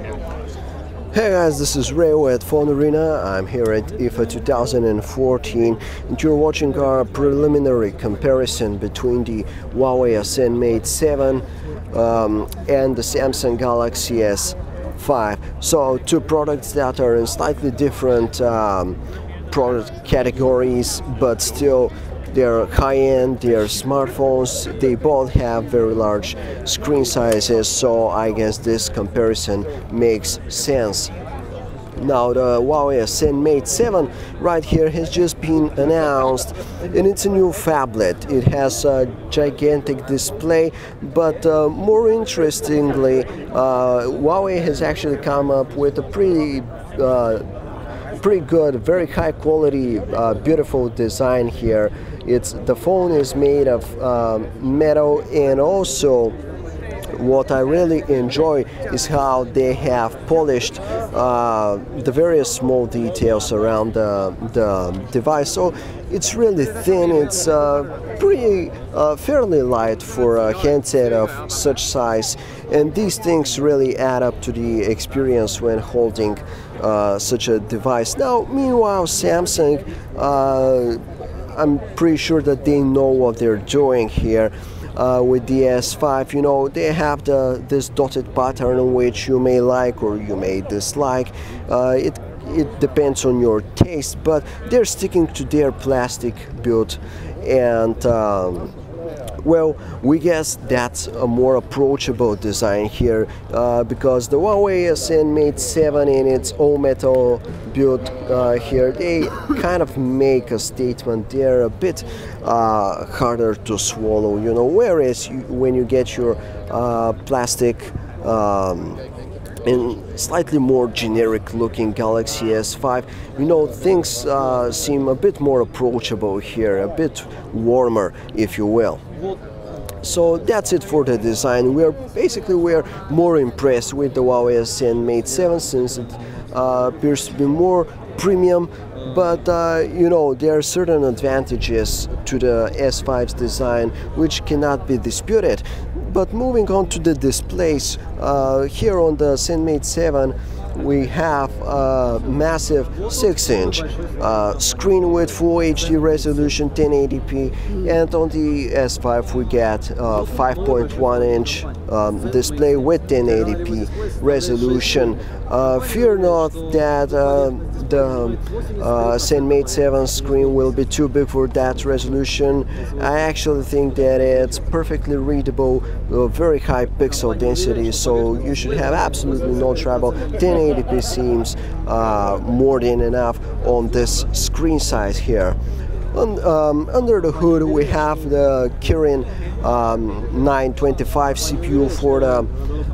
Hey guys, this is Rayo at PhoneArena. I'm here at IFA 2014 and you're watching our preliminary comparison between the Huawei Ascend Mate 7 and the Samsung Galaxy S5. So two products that are in slightly different product categories, but still they're high-end, they're smartphones, they both have very large screen sizes, so I guess this comparison makes sense. Now the Huawei Ascend Mate 7 right here has just been announced, and it's a new phablet. It has a gigantic display, but more interestingly, Huawei has actually come up with a pretty good, very high quality, beautiful design here. The phone is made of metal, and also what I really enjoy is how they have polished the various small details around the device. So it's really thin, it's pretty fairly light for a handset of such size, and these things really add up to the experience when holding such a device. Now, meanwhile, Samsung, I'm pretty sure that they know what they're doing here. With the S5, you know, they have this dotted pattern which you may like or you may dislike. It depends on your taste, but they're sticking to their plastic build, and well, we guess that's a more approachable design here, because the Huawei Ascend Mate 7 in its all-metal build here, they kind of make a statement. They're a bit harder to swallow, you know, whereas when you get your plastic and slightly more generic looking Galaxy S5, you know, things seem a bit more approachable here, a bit warmer, if you will. So that's it for the design. We're more impressed with the Huawei Ascend Mate 7 since it appears to be more premium, but you know, there are certain advantages to the S5's design which cannot be disputed. But moving on to the displays, here on the Ascend Mate 7 we have a massive 6-inch screen with Full HD resolution 1080p, and on the S5 we get 5.1-inch display with 1080p resolution. Fear not that the Ascend Mate 7 screen will be too big for that resolution. I actually think that it's perfectly readable, very high pixel density, so you should have absolutely no trouble. 1080p seems more than enough on this screen size here. Under the hood we have the Kirin 925 CPU for the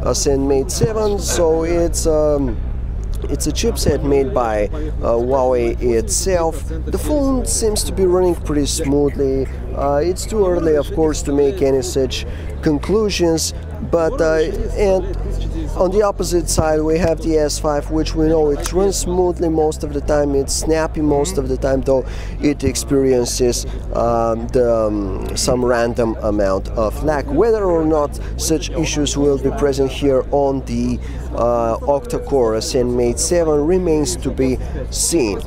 Ascend Mate 7, so it's a chipset made by Huawei itself. The phone seems to be running pretty smoothly. It's too early, of course, to make any such conclusions, but and on the opposite side we have the S5, which we know it runs smoothly most of the time, it's snappy most of the time, though it experiences some random amount of lag. Whether or not such issues will be present here on the octa-core Ascend Mate 7 remains to be seen.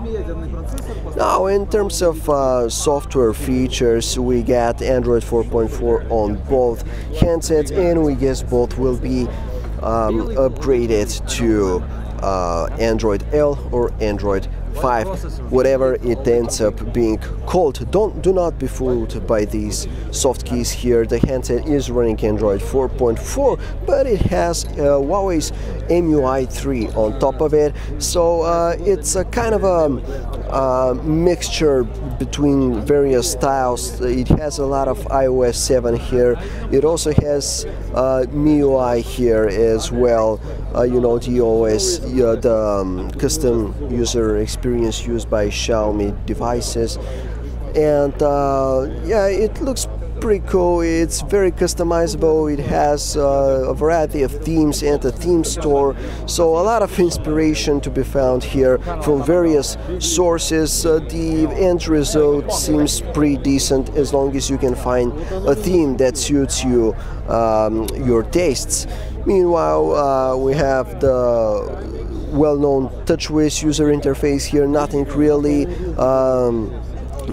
Now, in terms of software features, we got Android 4.4 on both handsets, and we guess both will be upgraded to Android L or Android 5, whatever it ends up being called. Do not be fooled by these soft keys here. The handset is running Android 4.4, but it has Huawei's MUI 3 on top of it, so it's a kind of a mixture between various styles. It has a lot of iOS 7 here. It also has MIUI here as well. You know, the OS, the custom user experience used by Xiaomi devices, and yeah, it looks pretty cool. It's very customizable. It has a variety of themes and a theme store, so a lot of inspiration to be found here from various sources. The end result seems pretty decent as long as you can find a theme that suits you, your tastes. Meanwhile, we have the well-known Touchwiz user interface here. Nothing really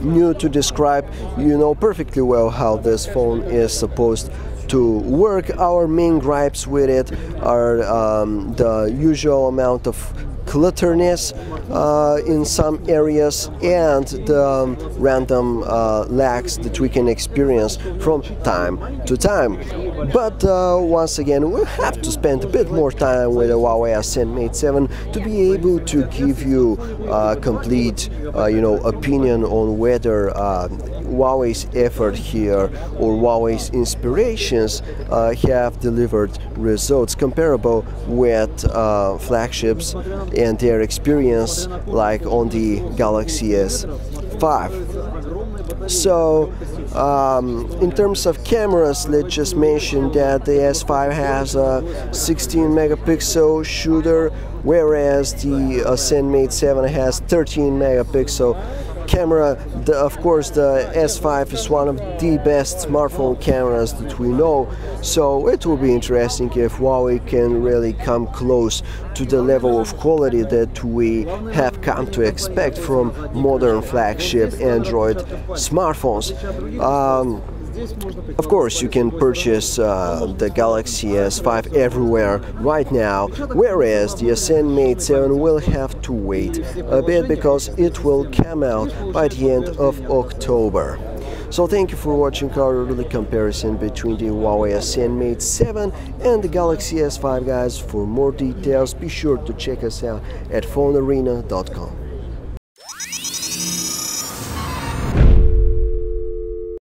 new to describe. You know perfectly well how this phone is supposed to work. Our main gripes with it are the usual amount of clutterness in some areas and the random lags that we can experience from time to time. But once again, we'll have to spend a bit more time with the Huawei Ascend Mate 7 to be able to give you a complete opinion on whether Huawei's effort here or Huawei's inspirations have delivered results comparable with flagships and their experience like on the Galaxy S5. So in terms of cameras, let's just mention that the S5 has a 16 megapixel shooter, whereas the Ascend Mate 7 has 13 megapixel camera. Of course, the S5 is one of the best smartphone cameras that we know, so it will be interesting if Huawei can really come close to the level of quality that we have come to expect from modern flagship Android smartphones. Of course, you can purchase the Galaxy S5 everywhere right now, whereas the Ascend Mate 7 will have to wait a bit because it will come out by the end of October. So thank you for watching our early comparison between the Huawei Ascend Mate 7 and the Galaxy S5, guys. For more details, be sure to check us out at PhoneArena.com.